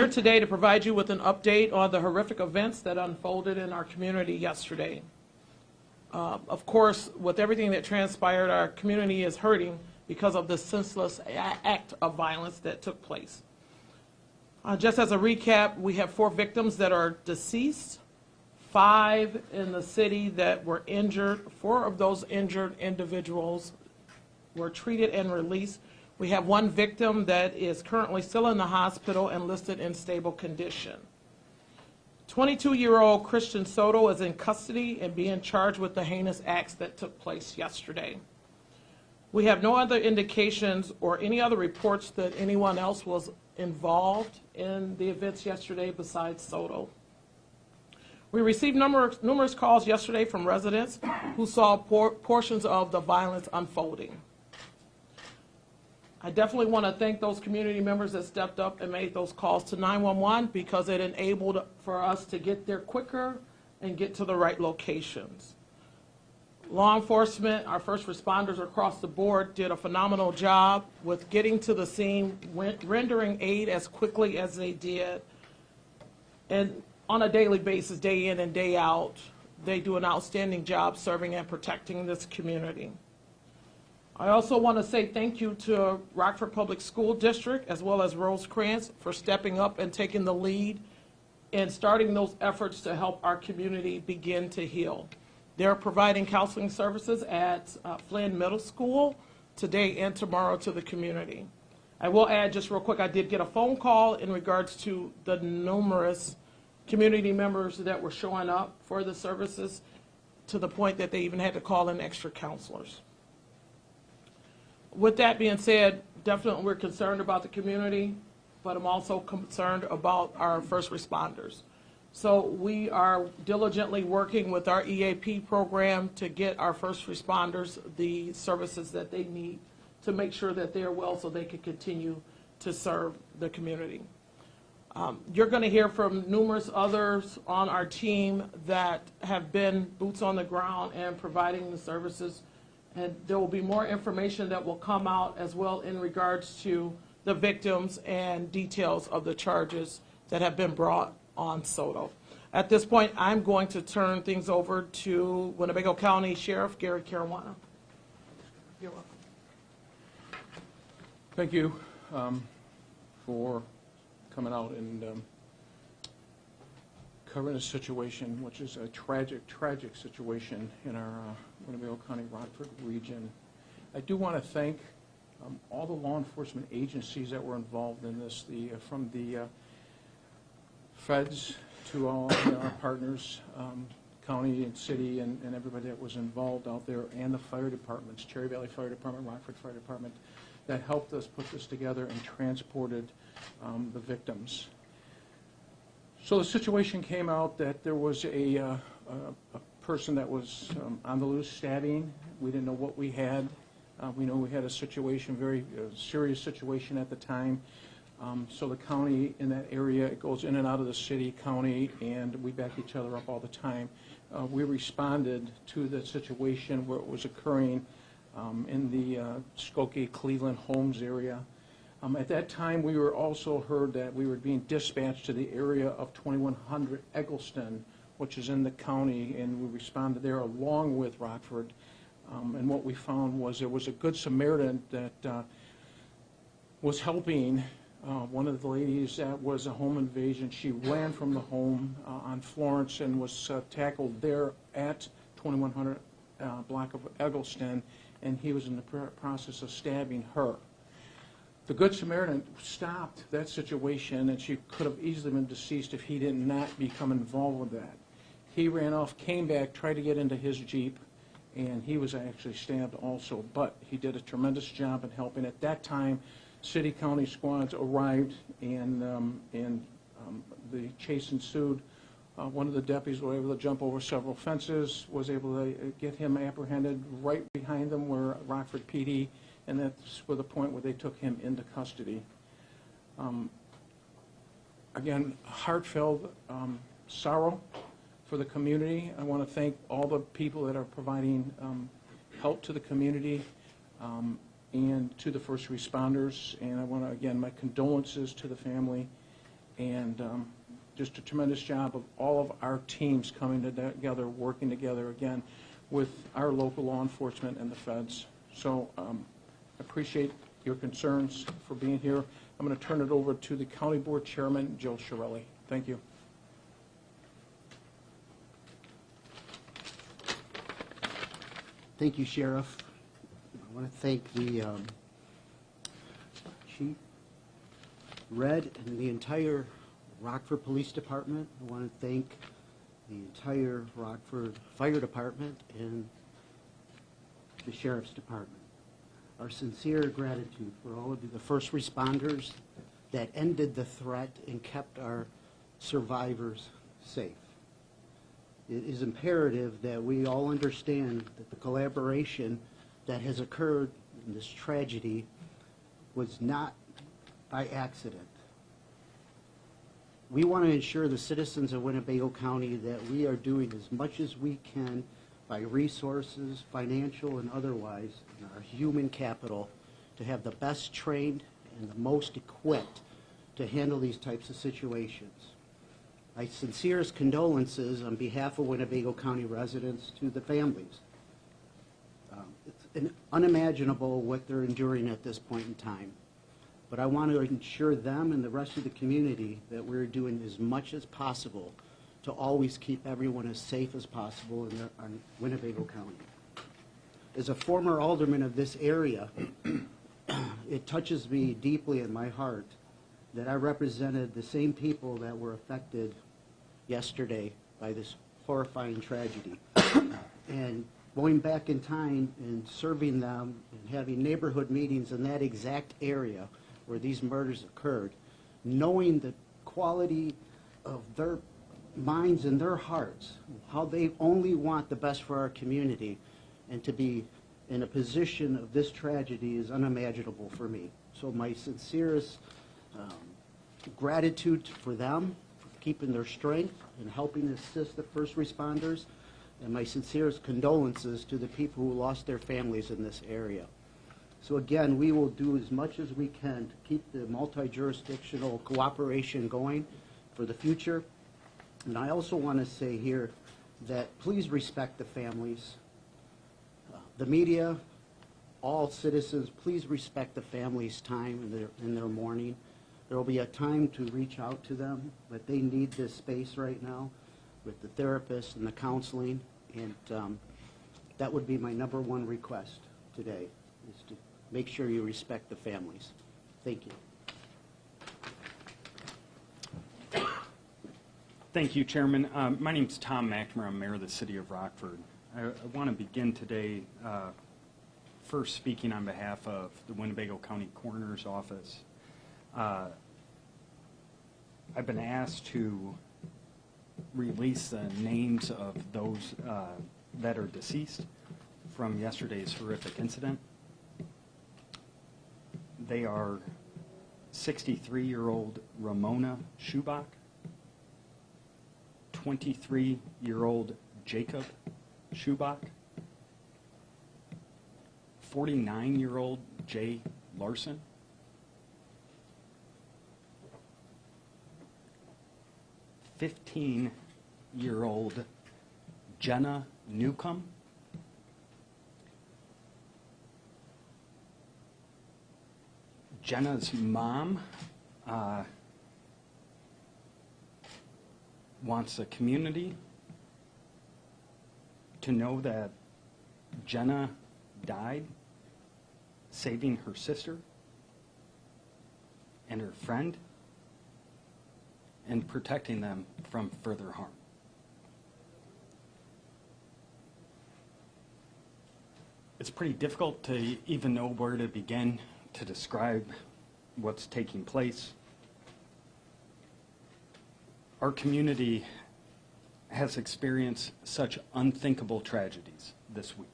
today to provide you with an update on the horrific events that unfolded in our community yesterday. Of course, with everything that transpired, our community is hurting because of the senseless act of violence that took place. Just as a recap, we have 4 victims that are deceased, 5 in the city that were injured. 4 of those injured individuals were treated and released. We have 1 victim that is currently still in the hospital and listed in stable condition. 22-year-old Christian Soto is in custody and being charged with the heinous acts that took place yesterday. We have no other indications or any other reports that anyone else was involved in the events yesterday besides Soto. We received numerous calls yesterday from residents who saw portions of the violence unfolding. I definitely want to thank those community members that stepped up and made those calls to 911 because it enabled for us to get there quicker and get to the right locations. Law enforcement, our first responders across the board did a phenomenal job with getting to the scene, rendering aid as quickly as they did. And on a daily basis, day in and day out, they do an outstanding job serving and protecting this community. I also want to say thank you to Rockford Public School District as well as Rosecrans for stepping up and taking the lead and starting those efforts to help our community begin to heal. They're providing counseling services at Flynn Middle School today and tomorrow to the community. I will add just real quick, I did get a phone call in regards to the numerous community members that were showing up for the services to the point that they even had to call in extra counselors. With that being said, definitely we're concerned about the community, but I'm also concerned about our first responders. So we are diligently working with our EAP program to get our first responders the services that they need to make sure that they're well so they can continue to serve the community. You're going to hear from numerous others on our team that have been boots on the ground and providing the services. And there will be more information that will come out as well in regards to the victims and details of the charges that have been brought on Soto. At this point, I'm going to turn things over to Winnebago County Sheriff Gary Caruana. You're welcome. Thank you for coming out and covering a situation which is a tragic situation in our Winnebago County Rockford region. I do want to thank all the law enforcement agencies that were involved in this, from the feds to all our partners, county and city, and everybody that was involved out there, and the fire departments, Cherry Valley Fire Department, Rockford Fire Department, that helped us put this together and transported the victims. So the situation came out that there was a person that was on the loose stabbing. We didn't know what we had. We know we had a situation, very serious situation at the time. So the county in that area, it goes in and out of the city, county, and we back each other up all the time. We responded to the situation where it was occurring in the Skokie, Cleveland, Holmes area. At that time, we were also heard that we were being dispatched to the area of 2100 Eggleston, which is in the county, and we responded there along with Rockford. And what we found was there was a good Samaritan that was helping one of the ladies that was a home invasion. She ran from the home on Florence and was tackled there at 2100 block of Eggleston, and he was in the process of stabbing her. The Good Samaritan stopped that situation, and she could have easily been deceased if he did not become involved with that. He ran off, came back, tried to get into his Jeep, and he was actually stabbed also. But he did a tremendous job in helping. At that time, city county squads arrived, and the chase ensued. One of the deputies was able to jump over several fences, was able to get him apprehended. Right behind them were Rockford PD, and that's where the point where they took him into custody. Again, heartfelt sorrow for the community. I want to thank all the people that are providing help to the community and to the first responders. And I want to, again, my condolences to the family. and just a tremendous job of all of our teams coming together, working together again with our local law enforcement and the feds. So appreciate your concerns for being here. I'm going to turn it over to the County Board Chairman, Joe Chiarelli. Thank you. Thank you, Sheriff. I want to thank the Chief, Red, and the entire Rockford Police Department. I want to thank the entire Rockford Fire Department and the Sheriff's Department. Our sincere gratitude for all of the first responders that ended the threat and kept our survivors safe. It is imperative that we all understand that the collaboration that has occurred in this tragedy was not by accident. We want to ensure the citizens of Winnebago County that we are doing as much as we can by resources, financial and otherwise, and our human capital, to have the best trained and the most equipped to handle these types of situations. My sincerest condolences on behalf of Winnebago County residents to the families. It's unimaginable what they're enduring at this point in time. But I want to ensure them and the rest of the community that we're doing as much as possible to always keep everyone as safe as possible in Winnebago County. As a former alderman of this area, it touches me deeply in my heart that I represented the same people that were affected yesterday by this horrifying tragedy. And going back in time and serving them and having neighborhood meetings in that exact area where these murders occurred, knowing the quality of their minds and their hearts, how they only want the best for our community, and to be in a position of this tragedy is unimaginable for me. So my sincerest gratitude for them, for keeping their strength and helping assist the first responders, and my sincerest condolences to the people who lost their families in this area. So again, we will do as much as we can to keep the multi-jurisdictional cooperation going for the future. And I also want to say here that please respect the families. The media, all citizens, please respect the families' time in their mourning. There will be a time to reach out to them, but they need this space right now with the therapist and the counseling, and that would be my number one request today, is to make sure you respect the families. Thank you. Thank you, Chairman. My name is Tom McNamara. I'm Mayor of the City of Rockford. I want to begin today first speaking on behalf of the Winnebago County Coroner's Office. I've been asked to release the names of those that are deceased from yesterday's horrific incident. They are 63-year-old Ramona Schubach, 23-year-old Jacob Schubach, 49-year-old Jay Larson, 15-year-old Jenna Newcomb, Jenna's mom wants the community to know that Jenna died saving her sister and her friend and protecting them from further harm. It's pretty difficult to even know where to begin to describe what's taking place. Our community has experienced such unthinkable tragedies this week.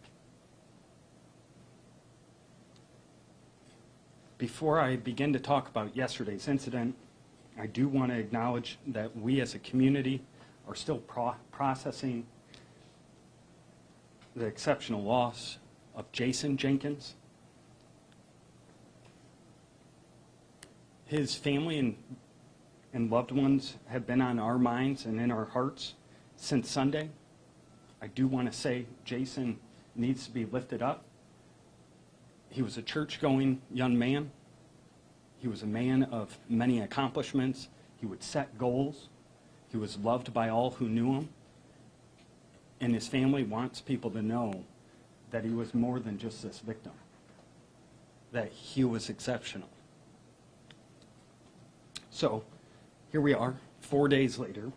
Before I begin to talk about yesterday's incident, I do want to acknowledge that we as a community are still processing the exceptional loss of Jason Jenkins. His family and loved ones have been on our minds and in our hearts since Sunday. I do want to say Jason needs to be lifted up. He was a church-going young man. He was a man of many accomplishments. He would set goals. He was loved by all who knew him. And his family wants people to know that he was more than just this victim, that he was exceptional. So here we are, 4 days later,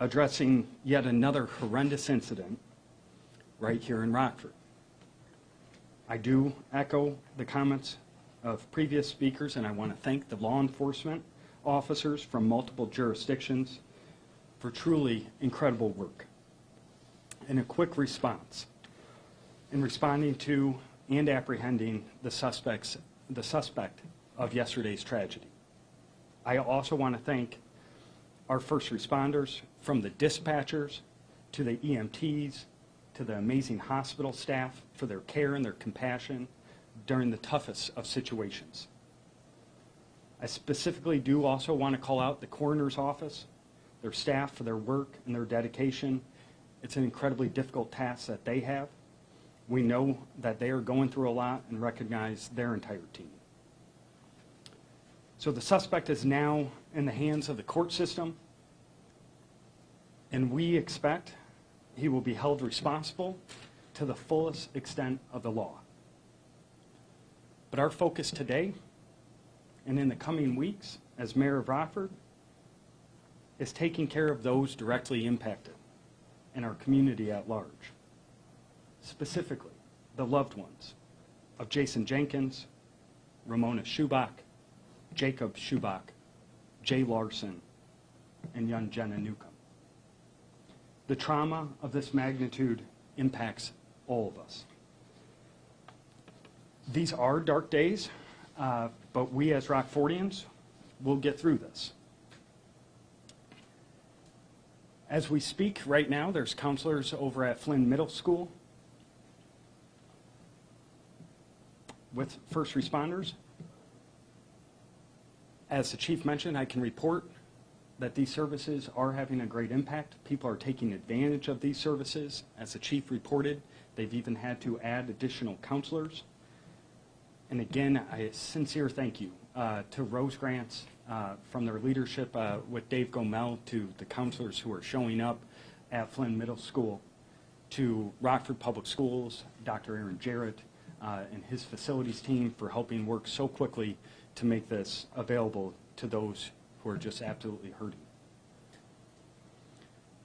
addressing yet another horrendous incident right here in Rockford. I do echo the comments of previous speakers, and I want to thank the law enforcement officers from multiple jurisdictions for truly incredible work. And a quick response in responding to and apprehending the suspect of yesterday's tragedy. I also want to thank our first responders, from the dispatchers to the EMTs to the amazing hospital staff, for their care and their compassion during the toughest of situations. I specifically do also want to call out the coroner's office, their staff, for their work and their dedication. It's an incredibly difficult task that they have. We know that they are going through a lot and recognize their entire team. So the suspect is now in the hands of the court system, and we expect he will be held responsible to the fullest extent of the law. But our focus today and in the coming weeks as Mayor of Rockford is taking care of those directly impacted in our community at large, specifically the loved ones of Jason Jenkins, Ramona Schubach, Jacob Schubach, Jay Larson, and young Jenna Newcomb. The trauma of this magnitude impacts all of us. These are dark days, but we as Rockfordians will get through this. As we speak right now, there's counselors over at Flynn Middle School with first responders. As the chief mentioned, I can report that these services are having a great impact. People are taking advantage of these services. As the chief reported, they've even had to add additional counselors. And again, a sincere thank you to Rose Grants from their leadership with Dave Gomel, to the counselors who are showing up at Flynn Middle School, to Rockford Public Schools, Dr. Aaron Jarrett and his facilities team for helping work so quickly to make this available to those who are just absolutely hurting.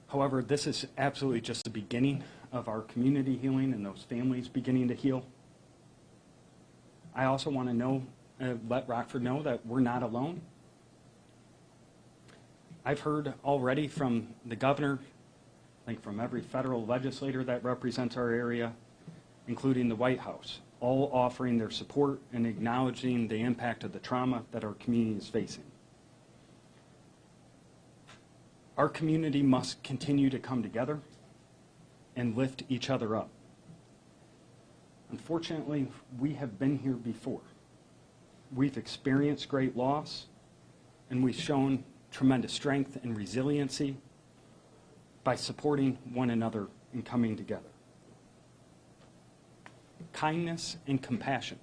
However, this is absolutely just the beginning of our community healing and those families beginning to heal. I also want to let Rockford know that we're not alone. I've heard already from the governor, I think from every federal legislator that represents our area, including the White House, all offering their support and acknowledging the impact of the trauma that our community is facing. Our community must continue to come together and lift each other up. Unfortunately, we have been here before. We've experienced great loss, and we've shown tremendous strength and resiliency by supporting one another and coming together. Kindness and compassion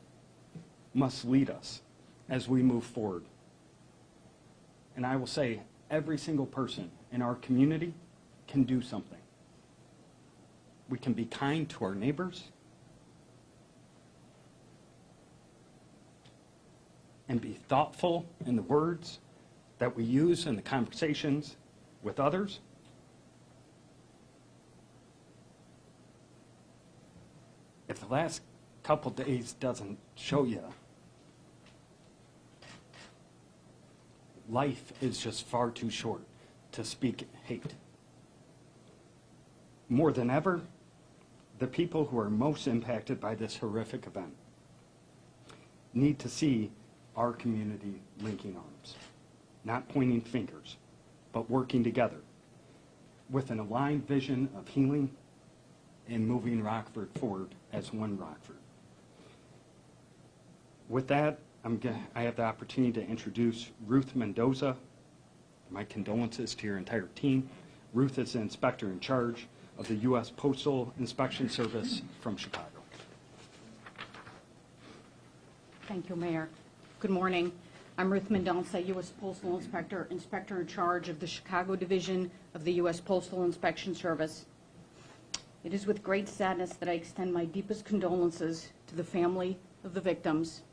must lead us as we move forward. And I will say, every single person in our community can do something. We can be kind to our neighbors and be thoughtful in the words that we use in the conversations with others. If the last couple days doesn't show you, life is just far too short to speak hate. More than ever, the people who are most impacted by this horrific event need to see our community linking arms, not pointing fingers, but working together with an aligned vision of healing and moving Rockford forward as one Rockford. With that, I have the opportunity to introduce Ruth Mendoza. My condolences to your entire team. Ruth is the inspector in charge of the U.S. Postal Inspection Service from Chicago. Thank you, Mayor. Good morning. I'm Ruth Mendoza, U.S. Postal Inspector, Inspector in charge of the Chicago Division of the U.S. Postal Inspection Service. It is with great sadness that I extend my deepest condolences to the family of the victims,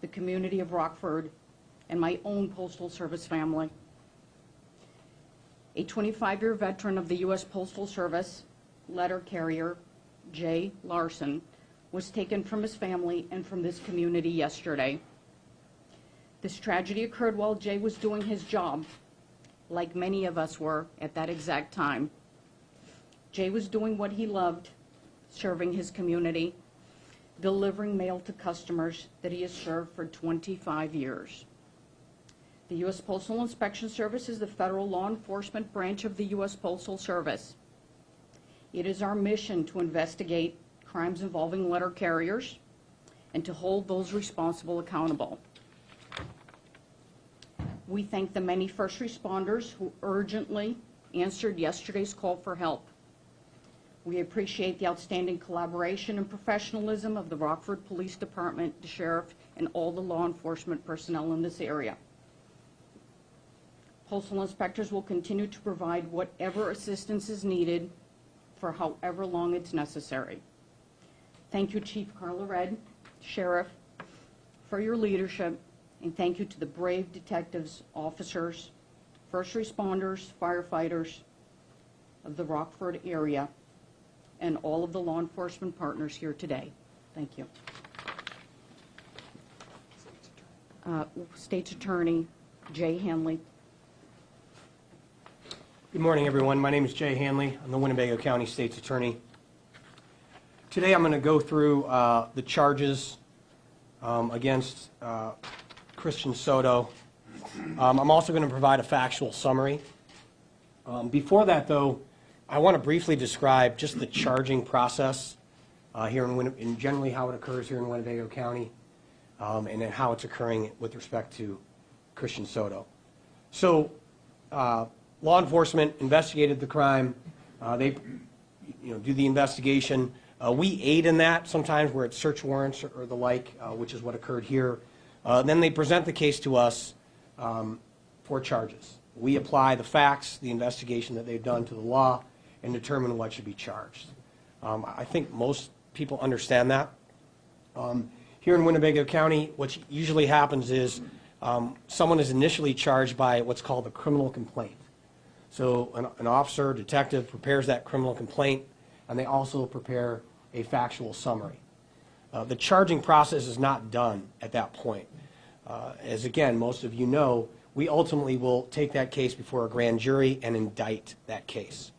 the community of Rockford, and my own Postal Service family. A 25-year veteran of the U.S. Postal Service, letter carrier Jay Larson, was taken from his family and from this community yesterday. This tragedy occurred while Jay was doing his job, like many of us were at that exact time. Jay was doing what he loved, serving his community, delivering mail to customers that he has served for 25 years. The U.S. Postal Inspection Service is the federal law enforcement branch of the U.S. Postal Service. It is our mission to investigate crimes involving letter carriers and to hold those responsible accountable. We thank the many first responders who urgently answered yesterday's call for help. We appreciate the outstanding collaboration and professionalism of the Rockford Police Department, the sheriff, and all the law enforcement personnel in this area. Postal inspectors will continue to provide whatever assistance is needed for however long it's necessary. Thank you, Chief Carla Red, Sheriff, for your leadership, and thank you to the brave detectives, officers, first responders, firefighters of the Rockford area, and all of the law enforcement partners here today. Thank you. State's Attorney Jay Hanley. Good morning, everyone. My name is Jay Hanley. I'm the Winnebago County State's Attorney. Today I'm going to go through the charges against Christian Soto. I'm also going to provide a factual summary. Before that, though, I want to briefly describe just the charging process here and generally how it occurs here in Winnebago County, and then how it's occurring with respect to Christian Soto. So, law enforcement investigated the crime. They, do the investigation. We aid in that sometimes where it's search warrants or the like, which is what occurred here. Then they present the case to us for charges. We apply the facts, the investigation that they've done to the law, and determine what should be charged. I think most people understand that. Here in Winnebago County, what usually happens is someone is initially charged by what's called a criminal complaint. So an officer, detective prepares that criminal complaint, and they also prepare a factual summary. The charging process is not done at that point. As again, most of you know, we ultimately will take that case before a grand jury and indict that case.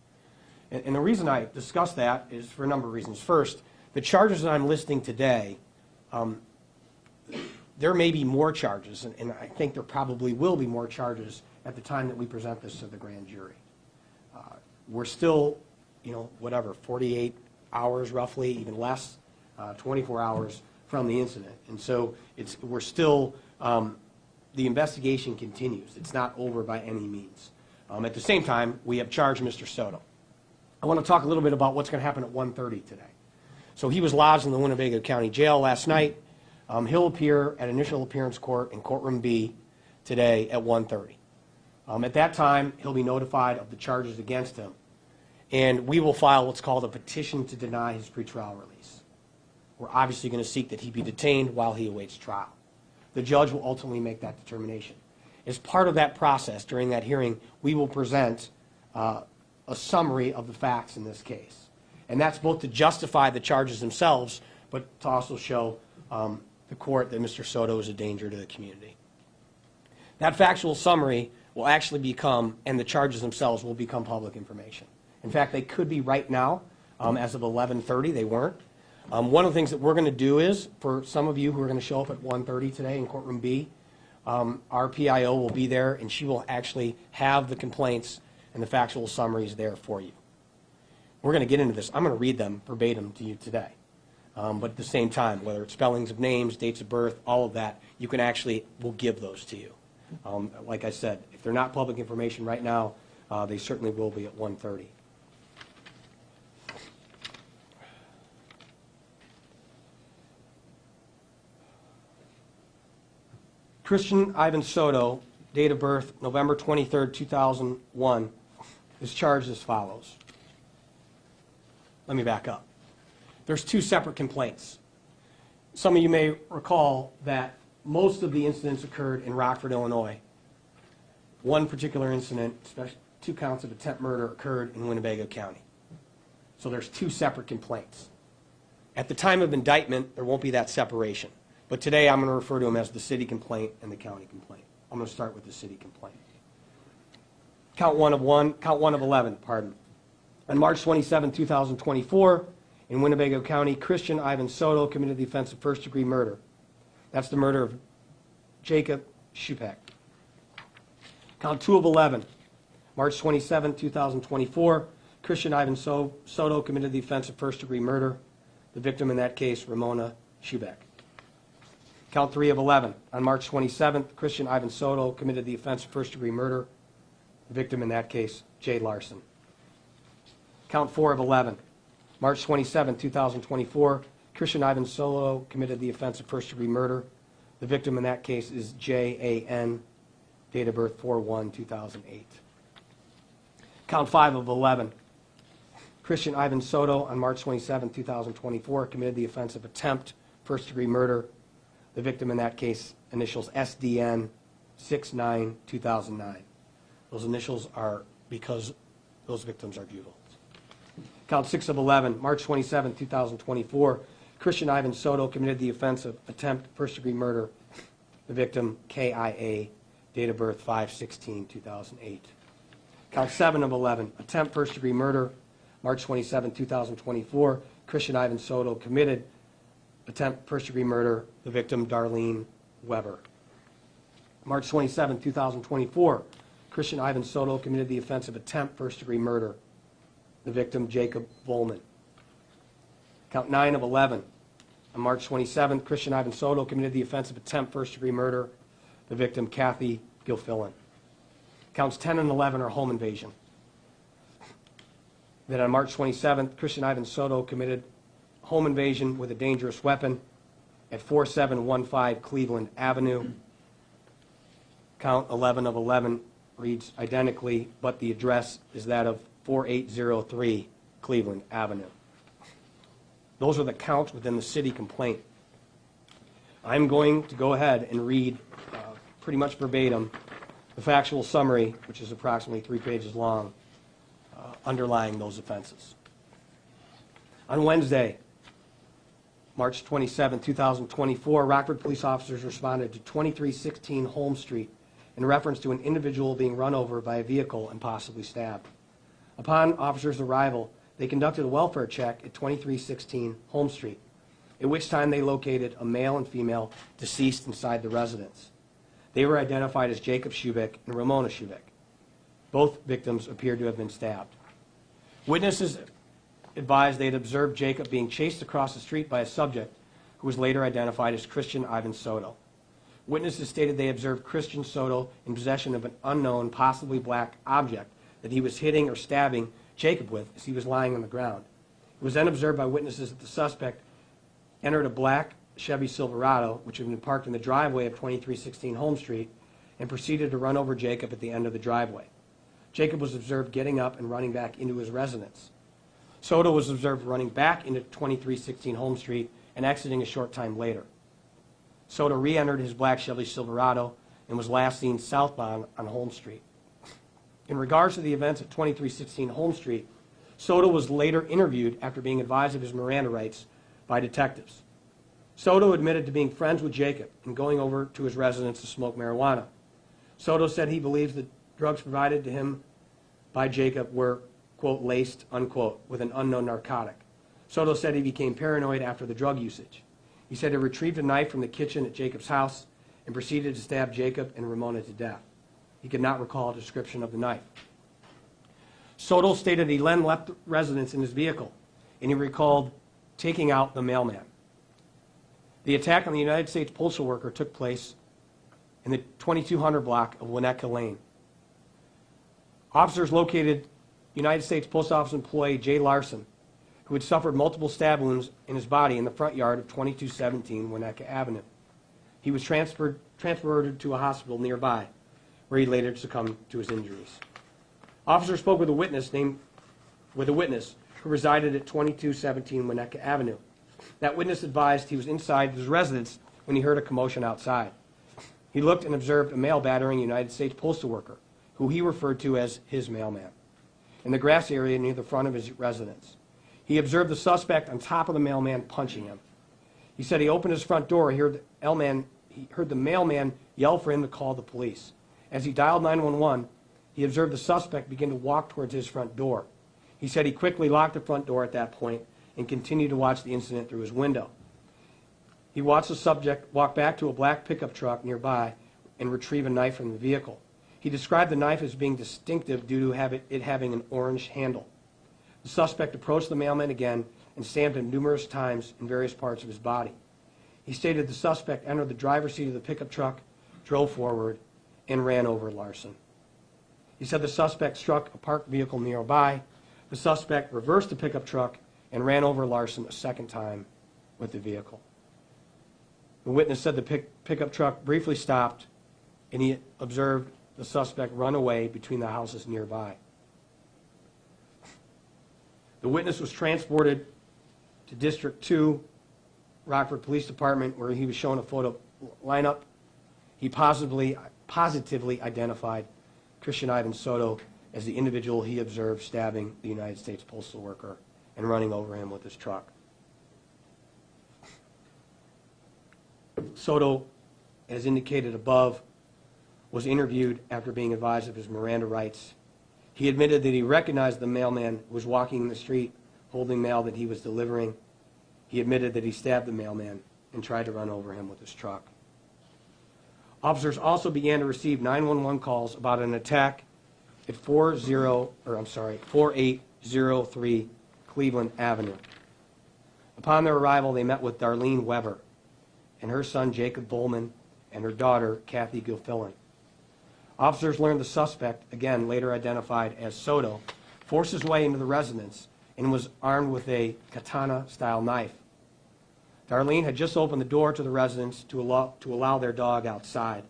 And the reason I discuss that is for a number of reasons. First, the charges that I'm listing today, there may be more charges, and I think there probably will be more charges at the time that we present this to the grand jury. We're still, 48 hours roughly, even less, 24 hours from the incident. And so we're still, the investigation continues. It's not over by any means. At the same time, we have charged Mr. Soto. I want to talk a little bit about what's going to happen at 1:30 today. So he was lodged in the Winnebago County Jail last night. He'll appear at initial appearance court in courtroom B today at 1:30. At that time, he'll be notified of the charges against him, and we will file what's called a petition to deny his pretrial release. We're obviously going to seek that he be detained while he awaits trial. The judge will ultimately make that determination. As part of that process, during that hearing, we will present a summary of the facts in this case. And that's both to justify the charges themselves, but to also show the court that Mr. Soto is a danger to the community. That factual summary will actually become, and the charges themselves will become public information. In fact, they could be right now. As of 11:30, they weren't. One of the things that we're going to do is, for some of you who are going to show up at 1:30 today in courtroom B, our PIO will be there, and she will actually have the complaints and the factual summaries there for you. We're going to get into this. I'm going to read them verbatim to you today. But at the same time, whether it's spellings of names, dates of birth, all of that, you can actually, we'll give those to you. Like I said, if they're not public information right now, they certainly will be at 1:30. Christian Ivan Soto, date of birth November 23rd, 2001, is charged as follows. Let me back up. There's two separate complaints. Some of you may recall that most of the incidents occurred in Rockford, Illinois. One particular incident, 2 counts of attempt murder, occurred in Winnebago County. So there's 2 separate complaints. At the time of indictment, there won't be that separation. But today I'm going to refer to them as the city complaint and the county complaint. I'm going to start with the city complaint. Count one of 11, pardon. On March 27, 2024, in Winnebago County, Christian Ivan Soto committed the offense of first-degree murder. That's the murder of Jacob Shupek. Count 2 of 11, March 27, 2024, Christian Ivan Soto committed the offense of first-degree murder. The victim in that case, Ramona Shubek. Count 3 of 11, on March 27th, Christian Ivan Soto committed the offense of first-degree murder. The victim in that case, Jay Larson. Count 4 of 11, March 27, 2024, Christian Ivan Soto committed the offense of first-degree murder. The victim in that case is J.A.N., date of birth 4/1/2008. Count 5 of 11, Christian Ivan Soto on March 27, 2024, committed the offense of attempt first-degree murder. The victim in that case, initials SDN 6/9/2009. Those initials are because those victims are juveniles. Count 6 of 11, March 27, 2024, Christian Ivan Soto committed the offense of attempt first-degree murder. The victim, KIA, date of birth 5/16/2008. Count 7 of 11, attempt first-degree murder, March 27, 2024, Christian Ivan Soto committed attempt first-degree murder. The victim, Darlene Weber. March 27, 2024, Christian Ivan Soto committed the offense of attempt first-degree murder. The victim, Jacob Volman. Count 9 of 11, on March 27, Christian Ivan Soto committed the offense of attempt first-degree murder. The victim, Kathy Gilfillan. Counts 10 and 11 are home invasion. Then on March 27th, Christian Ivan Soto committed home invasion with a dangerous weapon at 4715 Cleveland Avenue. Count 11 of 11 reads identically, but the address is that of 4803 Cleveland Avenue. Those are the counts within the city complaint. I'm going to go ahead and read pretty much verbatim the factual summary, which is approximately 3 pages long, underlying those offenses. On Wednesday, March 27, 2024, Rockford police officers responded to 2316 Holmes Street in reference to an individual being run over by a vehicle and possibly stabbed. Upon officers' arrival, they conducted a welfare check at 2316 Holmes Street, at which time they located a male and female deceased inside the residence. They were identified as Jacob Shubek and Ramona Shubek. Both victims appeared to have been stabbed. Witnesses advised they had observed Jacob being chased across the street by a subject who was later identified as Christian Ivan Soto. Witnesses stated they observed Christian Soto in possession of an unknown, possibly black object that he was hitting or stabbing Jacob with as he was lying on the ground. It was then observed by witnesses that the suspect entered a black Chevy Silverado, which had been parked in the driveway of 2316 Holmes Street, and proceeded to run over Jacob at the end of the driveway. Jacob was observed getting up and running back into his residence. Soto was observed running back into 2316 Holmes Street and exiting a short time later. Soto re-entered his black Chevy Silverado and was last seen southbound on Holmes Street. In regards to the events at 2316 Holmes Street, Soto was later interviewed after being advised of his Miranda rights by detectives. Soto admitted to being friends with Jacob and going over to his residence to smoke marijuana. Soto said he believes the drugs provided to him by Jacob were, quote, laced, unquote, with an unknown narcotic. Soto said he became paranoid after the drug usage. He said he retrieved a knife from the kitchen at Jacob's house and proceeded to stab Jacob and Ramona to death. He could not recall a description of the knife. Soto stated he then left the residence in his vehicle, and he recalled taking out the mailman. The attack on the United States postal worker took place in the 2200 block of Winnetka Lane. Officers located United States Post Office employee Jay Larson, who had suffered multiple stab wounds in his body in the front yard of 2217 Winnetka Avenue. He was transported to a hospital nearby, where he later succumbed to his injuries. Officers spoke with a witness who resided at 2217 Winnetka Avenue. That witness advised he was inside his residence when he heard a commotion outside. He looked and observed a male battering a United States postal worker, who he referred to as his mailman, in the grass area near the front of his residence. He observed the suspect on top of the mailman punching him. He said he opened his front door and he heard the mailman yell for him to call the police. As he dialed 911, he observed the suspect begin to walk towards his front door. He said he quickly locked the front door at that point and continued to watch the incident through his window. He watched the subject walk back to a black pickup truck nearby and retrieve a knife from the vehicle. He described the knife as being distinctive due to it having an orange handle. The suspect approached the mailman again and stabbed him numerous times in various parts of his body. He stated the suspect entered the driver's seat of the pickup truck, drove forward, and ran over Larson. He said the suspect struck a parked vehicle nearby. The suspect reversed the pickup truck and ran over Larson a second time with the vehicle. The witness said the pickup truck briefly stopped, and he observed the suspect run away between the houses nearby. The witness was transported to District 2, Rockford Police Department, where he was shown a photo lineup. He positively identified Christian Ivan Soto as the individual he observed stabbing the United States postal worker and running over him with his truck. Soto, as indicated above, was interviewed after being advised of his Miranda rights. He admitted that he recognized the mailman who was walking in the street holding mail that he was delivering. He admitted that he stabbed the mailman and tried to run over him with his truck. Officers also began to receive 911 calls about an attack at 4803 Cleveland Avenue. Upon their arrival, they met with Darlene Weber and her son Jacob Bowman and her daughter Kathy Gilfillan. Officers learned the suspect, again later identified as Soto, forced his way into the residence and was armed with a katana-style knife. Darlene had just opened the door to the residence to allow their dog outside.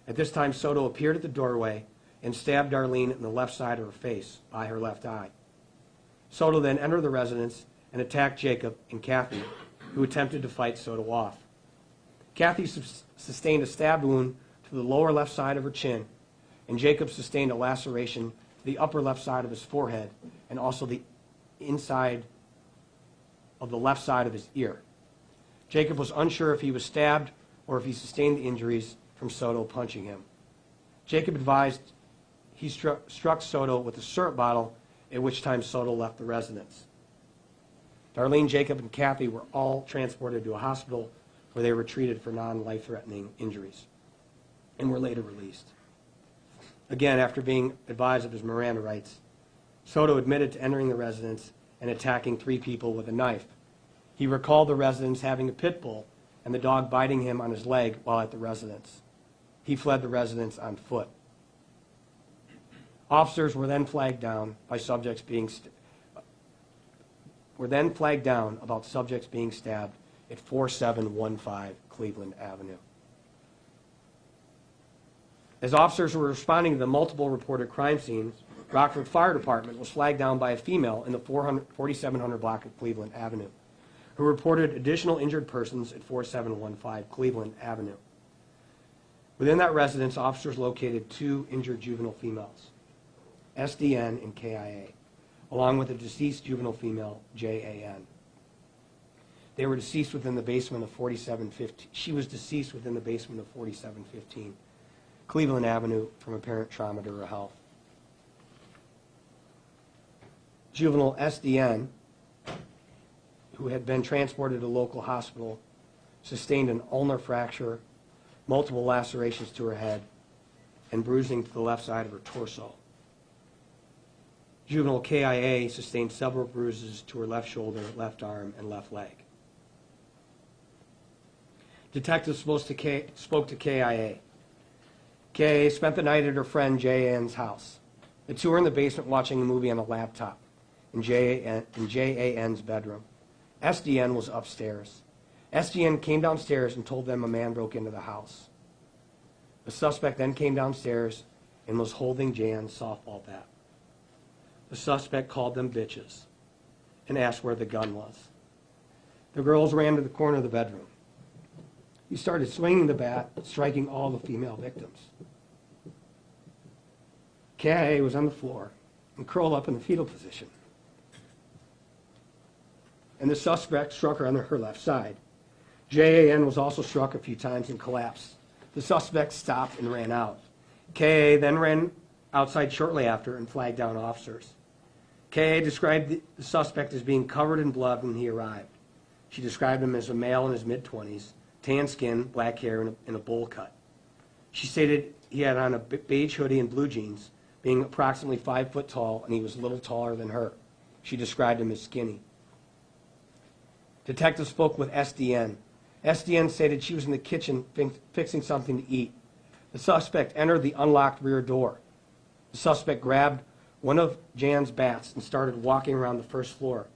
At this time, Soto appeared at the doorway and stabbed Darlene in the left side of her face by her left eye. Soto then entered the residence and attacked Jacob and Kathy, who attempted to fight Soto off. Kathy sustained a stab wound to the lower left side of her chin, and Jacob sustained a laceration to the upper left side of his forehead and also the inside of the left side of his ear. Jacob was unsure if he was stabbed or if he sustained the injuries from Soto punching him. Jacob advised he struck Soto with a syrup bottle, at which time Soto left the residence. Darlene, Jacob, and Kathy were all transported to a hospital where they were treated for non-life-threatening injuries and were later released. Again, after being advised of his Miranda rights, Soto admitted to entering the residence and attacking 3 people with a knife. He recalled the residence having a pit bull and the dog biting him on his leg while at the residence. He fled the residence on foot. Officers were then flagged down about subjects being stabbed at 4715 Cleveland Avenue. As officers were responding to the multiple reported crime scenes, Rockford Fire Department was flagged down by a female in the 4700 block of Cleveland Avenue, who reported additional injured persons at 4715 Cleveland Avenue. Within that residence, officers located 2 injured juvenile females, SDN and KIA, along with a deceased juvenile female, JAN. They were deceased within the basement of 4715. She was deceased within the basement of 4715 Cleveland Avenue from apparent trauma to her health. Juvenile SDN, who had been transported to a local hospital, sustained an ulnar fracture, multiple lacerations to her head, and bruising to the left side of her torso. Juvenile KIA sustained several bruises to her left shoulder, left arm, and left leg. Detectives spoke to KIA. KIA spent the night at her friend J.A.N.'s house. The two were in the basement watching a movie on a laptop in J.A.N.'s bedroom. SDN was upstairs. SDN came downstairs and told them a man broke into the house. The suspect then came downstairs and was holding Jan's softball bat. The suspect called them bitches and asked where the gun was. The girls ran to the corner of the bedroom. He started swinging the bat, striking all the female victims. KIA was on the floor and curled up in the fetal position. And the suspect struck her on her left side. JAN was also struck a few times and collapsed. The suspect stopped and ran out. KIA then ran outside shortly after and flagged down officers. KIA described the suspect as being covered in blood when he arrived. She described him as a male in his mid-20s, tan skin, black hair, and a bowl cut. She stated he had on a beige hoodie and blue jeans, being approximately 5 foot tall, and he was a little taller than her. She described him as skinny. Detectives spoke with SDN. SDN stated she was in the kitchen fixing something to eat. The suspect entered the unlocked rear door. The suspect grabbed one of Jan's bats and started walking around the first floor.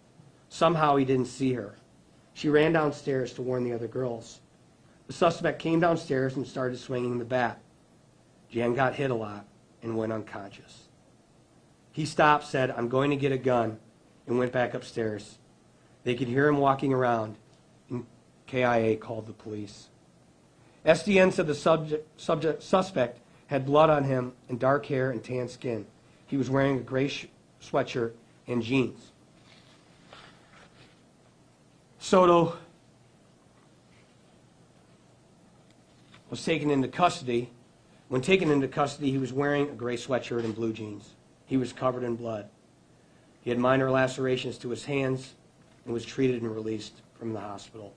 Somehow he didn't see her. She ran downstairs to warn the other girls. The suspect came downstairs and started swinging the bat. Jan got hit a lot and went unconscious. He stopped, said, "I'm going to get a gun," and went back upstairs. They could hear him walking around, and KIA called the police. SDN said the suspect had blood on him and dark hair and tan skin. He was wearing a gray sweatshirt and jeans. Soto was taken into custody. When taken into custody, he was wearing a gray sweatshirt and blue jeans. He was covered in blood. He had minor lacerations to his hands and was treated and released from the hospital.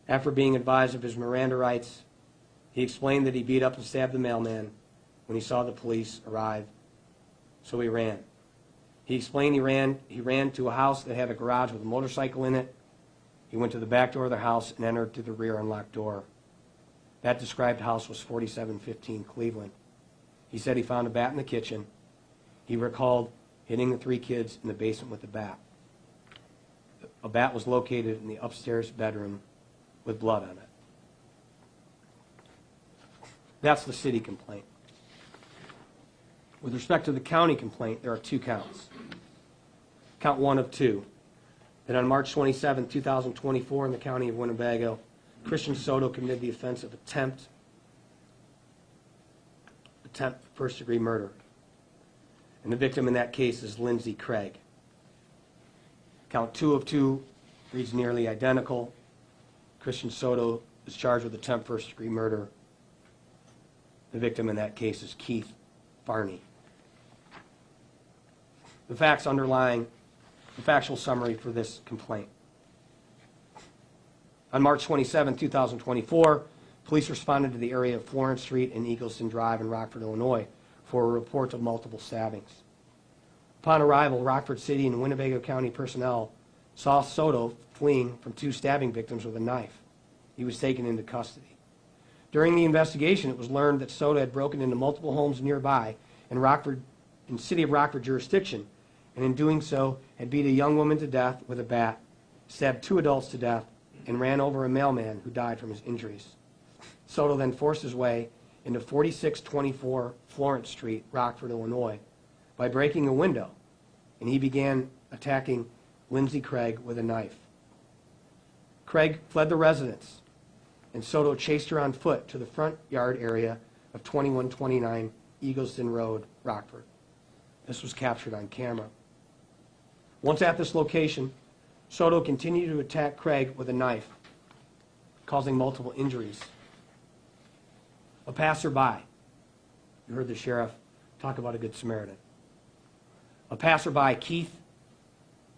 After being advised of his Miranda rights, he explained that he beat up and stabbed the mailman when he saw the police arrive, so he ran. He explained he ran to a house that had a garage with a motorcycle in it. He went to the back door of the house and entered through the rear unlocked door. That described house was 4715 Cleveland. He said he found a bat in the kitchen. He recalled hitting the 3 kids in the basement with a bat. A bat was located in the upstairs bedroom with blood on it. That's the city complaint. With respect to the county complaint, there are 2 counts. Count 1 of 2. That on March 27, 2024, in the county of Winnebago, Christian Soto committed the offense of attempt first-degree murder. And the victim in that case is Lindsay Craig. Count 2 of 2 reads nearly identical. Christian Soto is charged with attempt first-degree murder. The victim in that case is Keith Farney. The facts underlying the factual summary for this complaint. On March 27, 2024, police responded to the area of Florence Street and Eagleston Drive in Rockford, Illinois, for a report of multiple stabbings. Upon arrival, Rockford City and Winnebago County personnel saw Soto fleeing from 2 stabbing victims with a knife. He was taken into custody. During the investigation, it was learned that Soto had broken into multiple homes nearby in City of Rockford jurisdiction, and in doing so had beat a young woman to death with a bat, stabbed 2 adults to death, and ran over a mailman who died from his injuries. Soto then forced his way into 4624 Florence Street, Rockford, Illinois, by breaking a window, and he began attacking Lindsay Craig with a knife. Craig fled the residence, and Soto chased her on foot to the front yard area of 2129 Eagleston Road, Rockford. This was captured on camera. Once at this location, Soto continued to attack Craig with a knife, causing multiple injuries. A passerby, you heard the sheriff talk about a good Samaritan. A passerby, Keith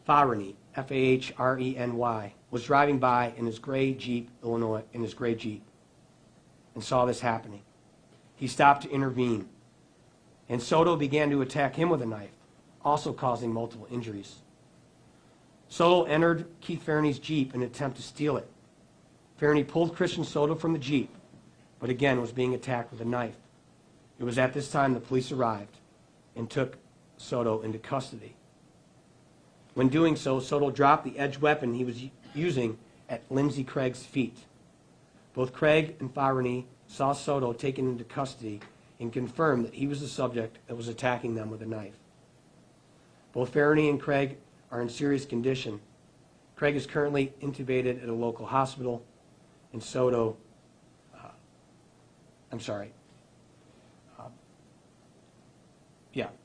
Farney, Fahreny, was driving by in his gray Jeep, and saw this happening. He stopped to intervene, and Soto began to attack him with a knife, also causing multiple injuries. Soto entered Keith Fernie Jeep in an attempt to steal it. Fernie pulled Christian Soto from the Jeep, but again was being attacked with a knife. It was at this time the police arrived and took Soto into custody. When doing so, Soto dropped the edged weapon he was using at Lindsey Craig's feet. Both Craig and Fernie saw Soto taken into custody and confirmed that he was the subject that was attacking them with a knife. Both Fernie and Craig are in serious condition. Craig is currently intubated at a local hospital, and Soto,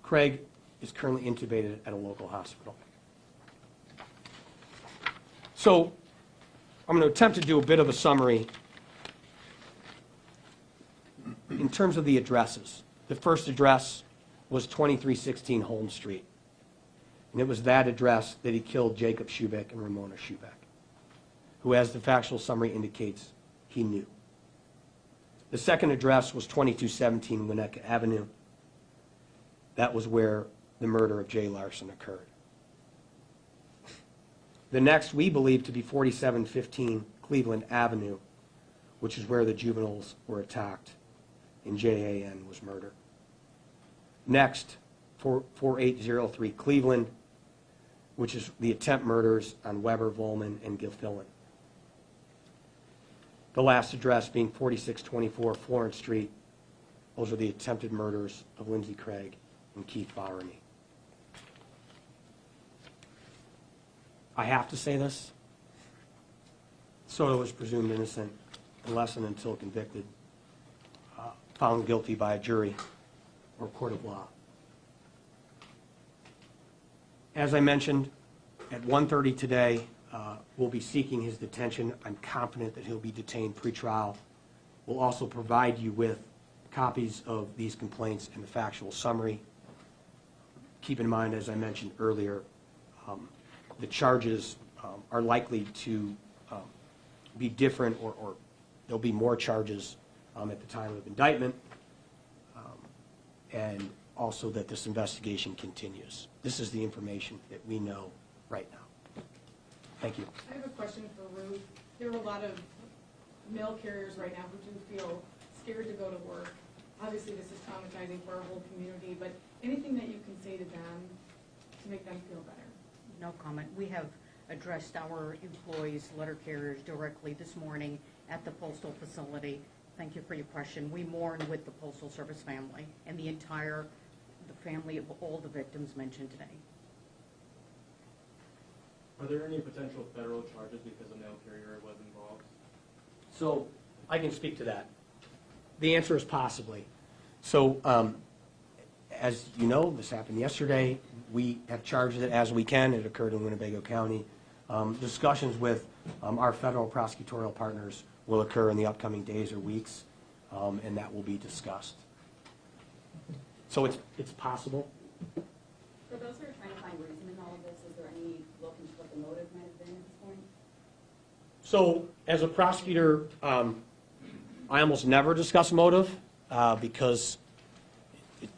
Craig is currently intubated at a local hospital. So I'm going to attempt to do a bit of a summary in terms of the addresses. The first address was 2316 Holmes Street. And it was that address that he killed Jacob Schubeck and Ramona Schubeck, who, as the factual summary indicates, he knew. The second address was 2217 Winnetka Avenue. That was where the murder of Jay Larson occurred. The next we believe to be 4715 Cleveland Avenue, which is where the juveniles were attacked and JAN was murdered. Next, 4803 Cleveland, which is the attempt murders on Weber, Volman, and Gilfillan. The last address being 4624 Florence Street. Those are the attempted murders of Lindsey Craig and Keith Fernie. I have to say this. Soto was presumed innocent unless and until convicted, found guilty by a jury or court of law. As I mentioned, at 1:30 today, we'll be seeking his detention. I'm confident that he'll be detained pretrial. We'll also provide you with copies of these complaints and the factual summary. Keep in mind, as I mentioned earlier, the charges are likely to be different, or there'll be more charges at the time of indictment, and also that this investigation continues. This is the information that we know right now. Thank you. I have a question for Ruth. There are a lot of mail carriers right now who do feel scared to go to work. Obviously, this is traumatizing for our whole community, but anything that you can say to them to make them feel better? No comment. We have addressed our employees, letter carriers, directly this morning at the Postal facility. Thank you for your question. We mourn with the Postal Service family and the family of all the victims mentioned today. Are there any potential federal charges because a mail carrier was involved? So I can speak to that. The answer is possibly. So as you know, this happened yesterday. We have charged it as we can. It occurred in Winnebago County. Discussions with our federal prosecutorial partners will occur in the upcoming days or weeks, and that will be discussed. So it's possible. For those who are trying to find reason in all of this, is there any look into what the motive might have been at this point? So as a prosecutor, I almost never discuss motive because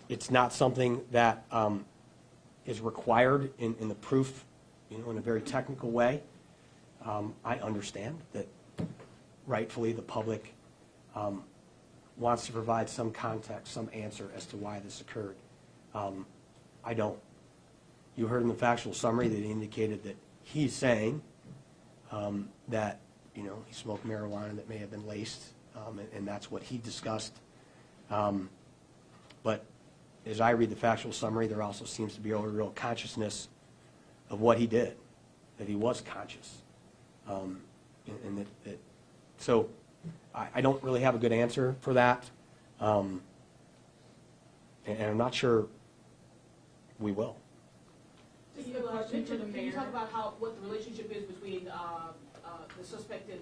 it's not something that is required in the proof, in a very technical way. I understand that rightfully the public wants to provide some context, some answer as to why this occurred. I don't. You heard in the factual summary that he indicated that he's saying that he smoked marijuana that may have been laced, and that's what he discussed. But as I read the factual summary, there also seems to be a real consciousness of what he did, that he was conscious. And so I don't really have a good answer for that, and I'm not sure we will. Just a question for the Can you mayor. talk about what the relationship is between the suspect and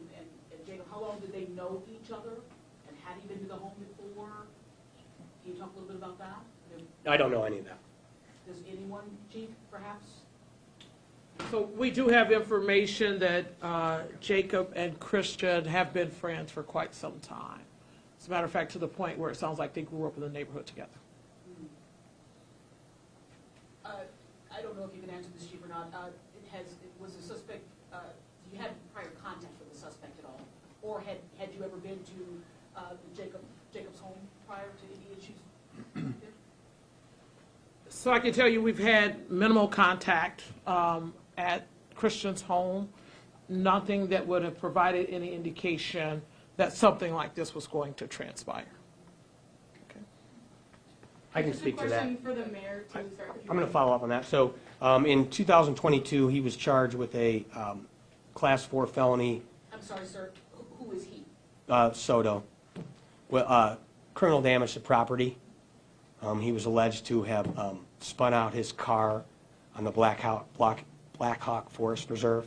Jacob? How long did they know each other? And had he been to the home before? Can you talk a little bit about that? I don't know any of that. Does anyone, Chief, perhaps? So we do have information that Jacob and Christian have been friends for quite some time. As a matter of fact, to the point where it sounds like they grew up in the neighborhood together. if you can answer this, Chief, or not. Was the suspect, you had prior contact with the suspect at all? Or had you ever been to Jacob's home prior to any issues? So I can tell you, we've had minimal contact at Christian's home. Nothing that would have provided any indication that something like this was going to transpire. Okay. I can speak to that. Just a question for the mayor, too. Sorry, if you I'm going to would. follow up on that. So in 2022, he was charged with a Class 4 felony, I'm sorry, sir, who is he? Soto, well, criminal damage to property. He was alleged to have spun out his car on the Black Hawk Forest Preserve.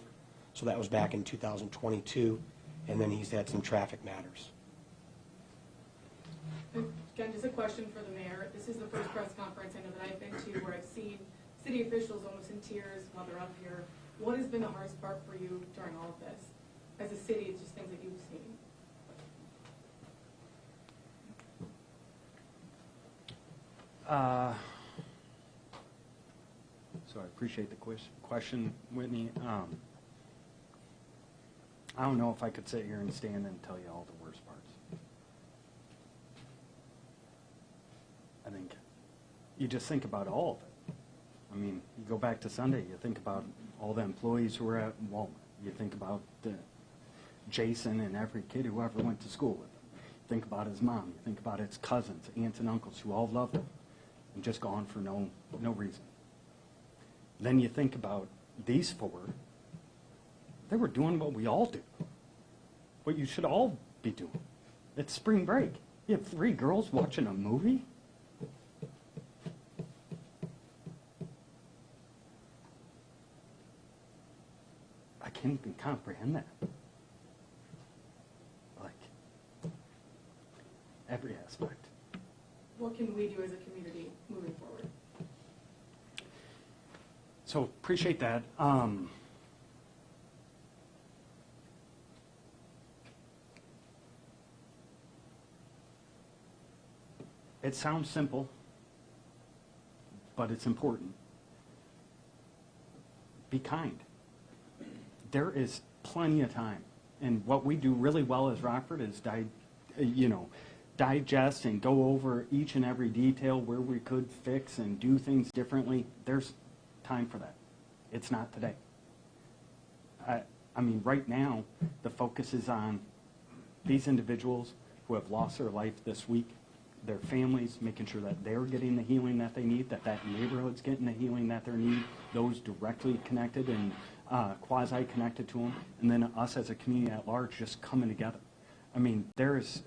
So that was back in 2022. And then he's had some traffic matters. Again, just a question for the mayor. This is the first press conference I know that I've been to where I've seen city officials almost in tears while they're up here. What has been the hardest part for you during all of this? As a city, it's just things that you've seen. So I appreciate the question, Whitney. I don't know if I could sit here and stand and tell you all the worst parts. I think you just think about all of it. I mean, you go back to Sunday, you think about all the employees who were at Walmart. You think about Jason and every kid who ever went to school with him. You think about his mom. You think about his cousins, aunts, and uncles who all loved him and just gone for no reason. Then you think about these four. They were doing what we all do, what you should all be doing. It's spring break. You have 3 girls watching a movie? I can't even comprehend that. Like, every aspect. What can we do as a community moving forward? So appreciate that. It sounds simple, but it's important. Be kind. There is plenty of time. And what we do really well as Rockford is digest and go over each and every detail where we could fix and do things differently. There's time for that. It's not today. I mean, right now, the focus is on these individuals who have lost their life this week, their families, making sure that they're getting the healing that they need, that neighborhood's getting the healing that they need, those directly connected and quasi-connected to them, and then us as a community at large just coming together. I mean, there's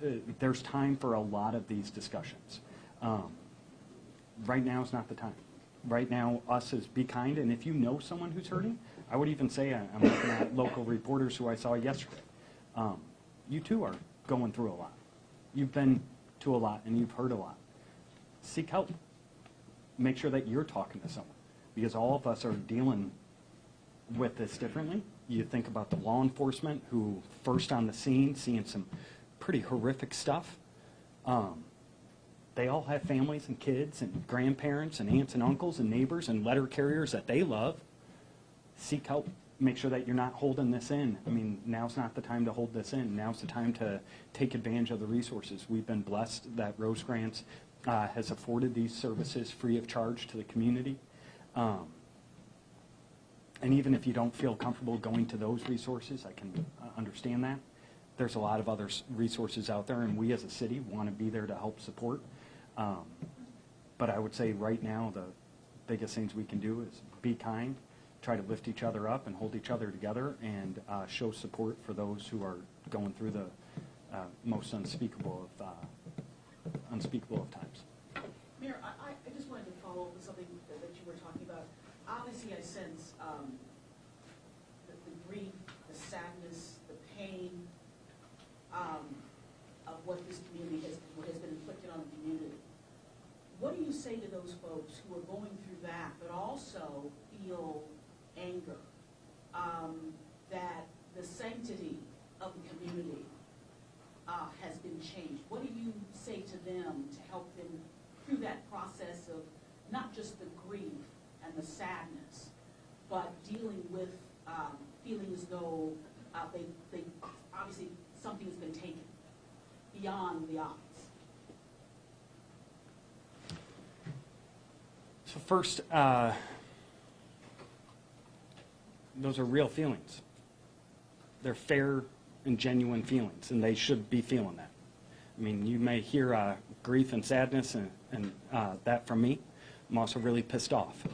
time for a lot of these discussions. Right now is not the time. Right now, us is be kind, and if you know someone who's hurting, I would even say, I'm looking at local reporters who I saw yesterday. You too are going through a lot. You've been to a lot, and you've heard a lot. Seek help. Make sure that you're talking to someone, because all of us are dealing with this differently. You think about the law enforcement who first on the scene, seeing some pretty horrific stuff. They all have families and kids and grandparents and aunts and uncles and neighbors and letter carriers that they love. Seek help. Make sure that you're not holding this in. I mean, now's not the time to hold this in. Now's the time to take advantage of the resources. We've been blessed that Rose Grants has afforded these services free of charge to the community. And even if you don't feel comfortable going to those resources, I can understand that. There's a lot of other resources out there, and we as a city want to be there to help support. But I would say right now the biggest things we can do is be kind, try to lift each other up and hold each other together, and show support for those who are going through the most unspeakable of times. Mayor, I just wanted to follow up with something that you were talking about. Obviously, I sense the grief, the sadness, the pain of what this community has been inflicted on the community. What do you say to those folks who are going through that, but also feel anger, that the sanctity of the community has been changed? What do you say to them to help them through that process of not just the grief and the sadness, but dealing with feeling as though they obviously something has been taken beyond the odds. So first, those are real feelings. They're fair and genuine feelings, and they should be feeling that. I mean, you may hear grief and sadness and that from me. I'm also really pissed off.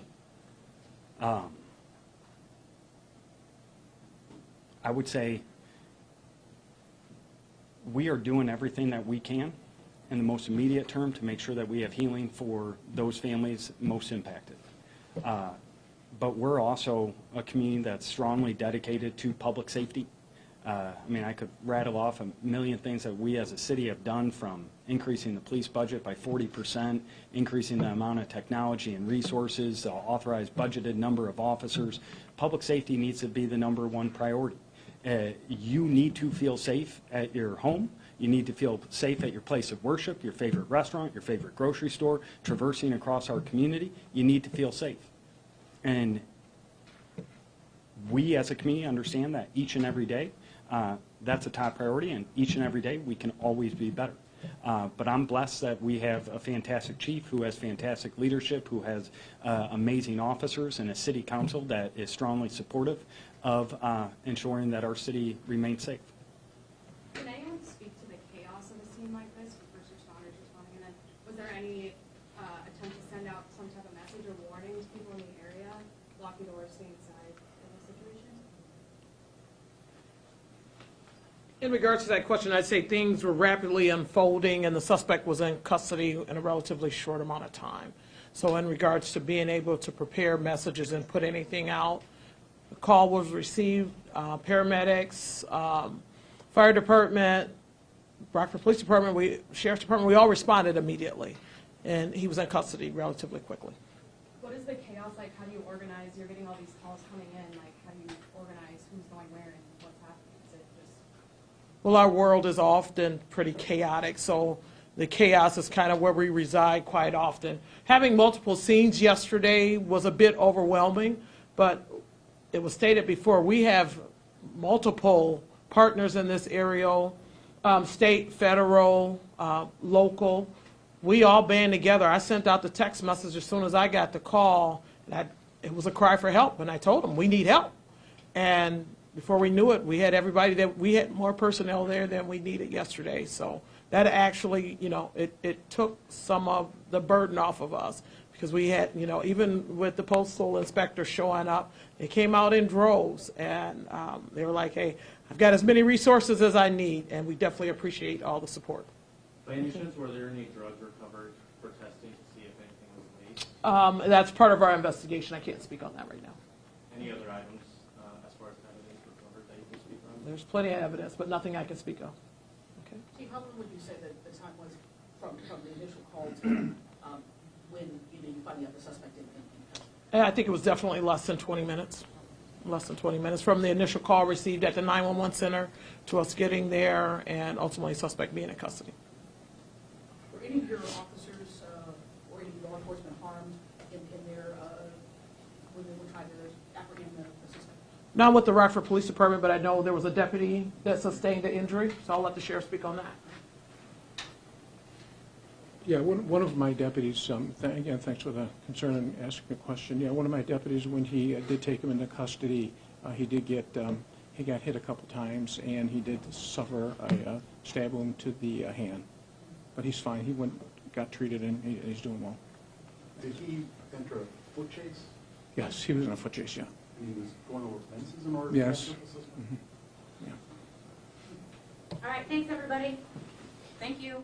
I would say we are doing everything that we can in the most immediate term to make sure that we have healing for those families most impacted. But we're also a community that's strongly dedicated to public safety. I mean, I could rattle off a million things that we as a city have done, from increasing the police budget by 40%, increasing the amount of technology and resources, the authorized budgeted number of officers. Public safety needs to be the #1 priority. You need to feel safe at your home. You need to feel safe at your place of worship, your favorite restaurant, your favorite grocery store, traversing across our community. You need to feel safe. And we as a community understand that each and every day, that's a top priority, and each and every day we can always be better. But I'm blessed that we have a fantastic chief who has fantastic leadership, who has amazing officers, and a city council that is strongly supportive of ensuring that our city remains safe. Can anyone speak to the chaos of a scene like this with first responders responding? And then was there any attempt to send out some type of message or warning to people in the area, locking doors, staying inside in this situation? In regards to that question, I'd say things were rapidly unfolding, and the suspect was in custody in a relatively short amount of time. So in regards to being able to prepare messages and put anything out, the call was received, paramedics, fire department, Rockford Police Department, Sheriff's Department, we all responded immediately, and he was in custody relatively quickly. What is the chaos like? How do you organize? You're getting all these calls coming in. Like, how do you organize who's going where and what's happening? Is it just... Well, our world is often pretty chaotic, so the chaos is kind of where we reside quite often. Having multiple scenes yesterday was a bit overwhelming, but it was stated before, we have multiple partners in this area, state, federal, local. We all band together. I sent out the text message as soon as I got the call. And it was a cry for help, and I told them, we need help. And before we knew it, we had we had more personnel there than we needed yesterday. So that actually, it took some of the burden off of us, because we had, even with the postal inspector showing up, they came out in droves, and they were like, hey, I've got as many resources as I need, and we definitely appreciate all the support. By any chance, were there any drugs recovered for testing to see if anything was late? That's part of our investigation. I can't speak on that right now. Any other items as far as evidence recovered that you can speak on? There's plenty of evidence, but nothing I can speak of. Okay. Chief, how long would you say that the time was from the initial call to when you finally have the suspect in custody? And I think it was definitely less than 20 minutes. Less than 20 minutes from the initial call received at the 911 center to us getting there and ultimately suspect being in custody. Were any of your officers or any law enforcement harmed in their, when they were trying to apprehend the suspect? Not with the Rockford Police Department, but I know there was a deputy that sustained an injury, so I'll let the sheriff speak on that. Yeah, one of my deputies, again, thanks for the concern and asking the question. Yeah, one of my deputies, when he did take him into custody, he did get, he got hit a couple times, and he did suffer a stab wound to the hand. But he's fine. He got treated, and he's doing well. Did he enter a foot chase? Yes, he was in a foot chase, yeah. And he was going over fences in order to Yes. catch up the suspect? Yeah. All right, thanks, everybody. Thank you.